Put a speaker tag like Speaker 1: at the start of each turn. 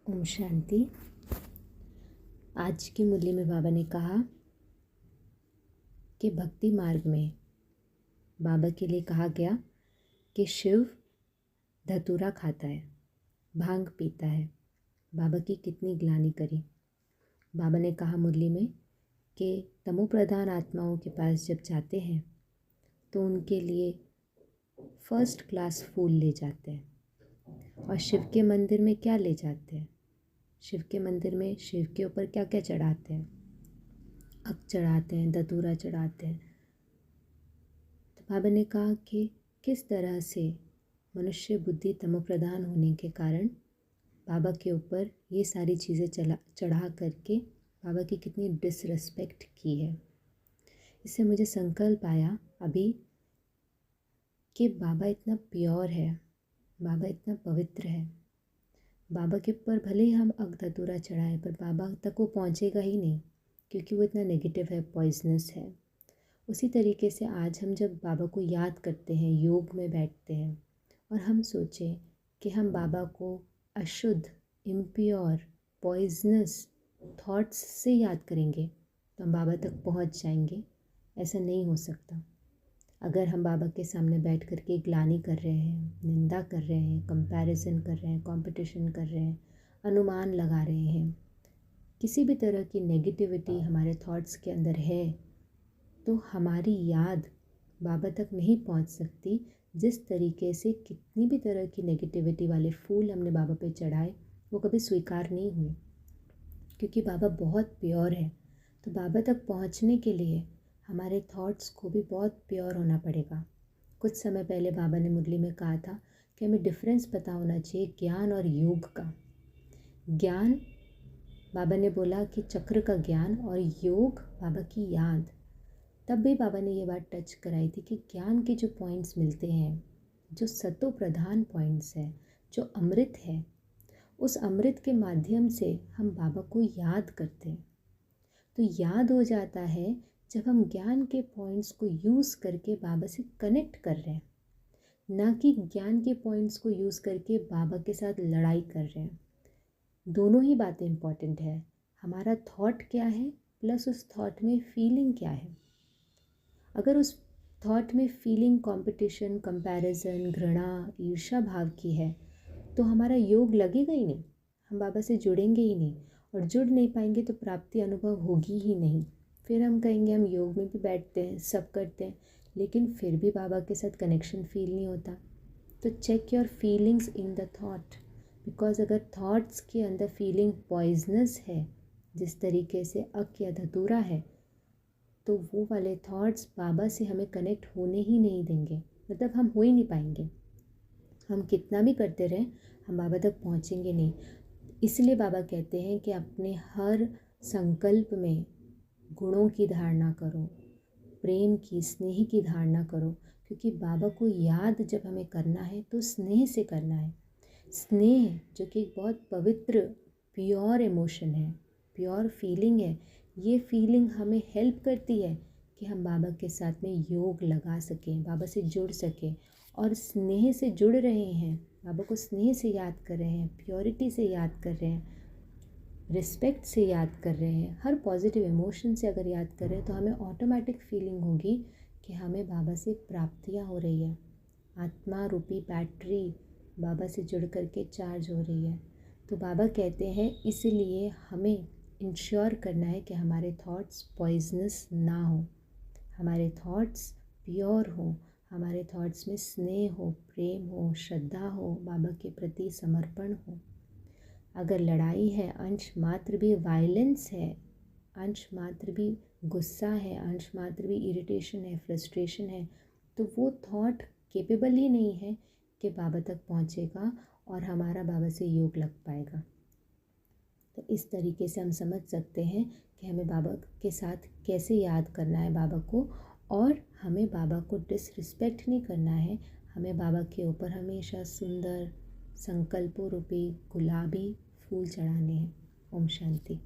Speaker 1: ओम शांति। आज की मुरली में बाबा ने कहा कि भक्ति मार्ग में बाबा के लिए कहा गया कि शिव धतूरा खाता है, भांग पीता है। बाबा की कितनी ग्लानि करी। बाबा ने कहा मुरली में कि तमो प्रधान आत्माओं के पास जब जाते हैं तो उनके लिए फर्स्ट क्लास फूल ले जाते हैं। और शिव के मंदिर में क्या ले जाते हैं? शिव के मंदिर में शिव के ऊपर क्या क्या चढ़ाते हैं? अक चढ़ाते हैं, धतूरा चढ़ाते हैं। तो बाबा ने कहा कि किस तरह से मनुष्य बुद्धि तमोप्रधान होने के कारण बाबा के ऊपर ये सारी चीज़ें चढ़ा करके बाबा की कितनी डिसरिस्पेक्ट की है। इससे मुझे संकल्प आया अभी कि बाबा इतना प्योर है, बाबा इतना पवित्र है। बाबा के ऊपर भले ही हम अक धतूरा चढ़ाएं पर बाबा तक वो पहुंचेगा ही नहीं, क्योंकि वो इतना नेगेटिव है, पॉइजनस है। उसी तरीके से आज हम जब बाबा को याद करते हैं, योग में बैठते हैं और हम सोचें कि हम बाबा को अशुद्ध, इम्प्योर, पॉइजनस थॉट्स से याद करेंगे तो हम बाबा तक पहुंच जाएंगे। ऐसा नहीं हो सकता। अगर हम बाबा के सामने बैठ कर के ग्लानि कर रहे हैं, निंदा कर रहे हैं, कंपैरिजन कर रहे हैं, कंपटीशन कर रहे हैं, अनुमान लगा रहे हैं, किसी भी तरह की नेगेटिविटी हमारे थॉट्स के अंदर है, तो हमारी याद बाबा तक नहीं पहुंच सकती। जिस तरीके से कितनी भी तरह की नेगेटिविटी वाले फूल हमने बाबा पे चढ़ाए वो कभी स्वीकार नहीं हुए, क्योंकि बाबा बहुत प्योर है। तो बाबा तक पहुंचने के लिए हमारे थॉट्स को भी बहुत प्योर होना पड़ेगा। कुछ समय पहले बाबा ने मुरली में कहा था कि हमें डिफरेंस पता होना चाहिए ज्ञान और योग का। ज्ञान, बाबा ने बोला कि चक्र का ज्ञान, और योग बाबा की याद। तब भी बाबा ने ये बात टच कराई थी कि ज्ञान के जो पॉइंट्स मिलते हैं, जो सतो प्रधान पॉइंट्स हैं, जो अमृत है, उस अमृत के माध्यम से हम बाबा को याद करते हैं। तो याद हो जाता है जब हम ज्ञान के पॉइंट्स को यूज़ करके बाबा से कनेक्ट कर रहे हैं, ना कि ज्ञान के पॉइंट्स को यूज़ करके बाबा के साथ लड़ाई कर रहे हैं। दोनों ही बातें इम्पॉर्टेंट है। हमारा थॉट क्या है प्लस उस थॉट में फीलिंग क्या है। अगर उस थॉट में फीलिंग कंपटीशन, कंपैरिजन, घृणा, ईर्ष्या भाव की है तो हमारा योग लगेगा ही नहीं, हम बाबा से जुड़ेंगे ही नहीं, और जुड़ नहीं पाएंगे तो प्राप्ति अनुभव होगी ही नहीं। फिर हम कहेंगे हम योग में भी बैठते हैं, सब करते हैं, लेकिन फिर भी बाबा के साथ कनेक्शन फील नहीं होता। तो check your feelings in the thought, because अगर थॉट्स के अंदर फीलिंग पॉइजनस है, जिस तरीके से अक या धतूरा है, तो वो वाले थॉट्स बाबा से हमें कनेक्ट होने ही नहीं देंगे। मतलब हम हो ही नहीं पाएंगे। हम कितना भी करते रहें हम बाबा तक पहुँचेंगे नहीं। इसलिए बाबा कहते हैं कि अपने हर संकल्प में गुणों की धारणा करो, प्रेम की, स्नेह की धारणा करो, क्योंकि बाबा को याद जब हमें करना है तो स्नेह से करना है। स्नेह जो कि एक बहुत पवित्र, प्योर इमोशन है, प्योर फीलिंग है। ये फीलिंग हमें हेल्प करती है कि हम बाबा के साथ में योग लगा सकें, बाबा से जुड़ सकें, और स्नेह से जुड़ रहे हैं, बाबा को स्नेह से याद कर रहे हैं, प्योरिटी से याद कर रहे हैं, रिस्पेक्ट से याद कर रहे हैं, हर पॉजिटिव इमोशन से अगर याद कर रहे हैं तो हमें ऑटोमेटिक फीलिंग होगी कि हमें बाबा से प्राप्तियाँ हो रही है। आत्मा रूपी बैटरी बाबा से जुड़ करके चार्ज हो रही है। तो बाबा कहते हैं इसलिए हमें इंश्योर करना है कि हमारे थॉट्स पॉइजनस ना हो, हमारे थॉट्स प्योर हो, हमारे थॉट्स में स्नेह हो, प्रेम हो, श्रद्धा हो, बाबा के प्रति समर्पण हो। अगर लड़ाई है, अंश मात्र भी वायलेंस है, अंश मात्र भी गुस्सा है, अंश मात्र भी इरिटेशन है, फ्रस्ट्रेशन है, तो वो थॉट केपेबल ही नहीं है कि बाबा तक पहुंचेगा और हमारा बाबा से योग लग पाएगा। तो इस तरीके से हम समझ सकते हैं कि हमें बाबा के साथ कैसे याद करना है बाबा को, और हमें बाबा को डिसरिस्पेक्ट नहीं करना है। हमें बाबा के ऊपर हमेशा सुंदर संकल्पों रूपी गुलाबी फूल चढ़ाने हैं। ओम शांति।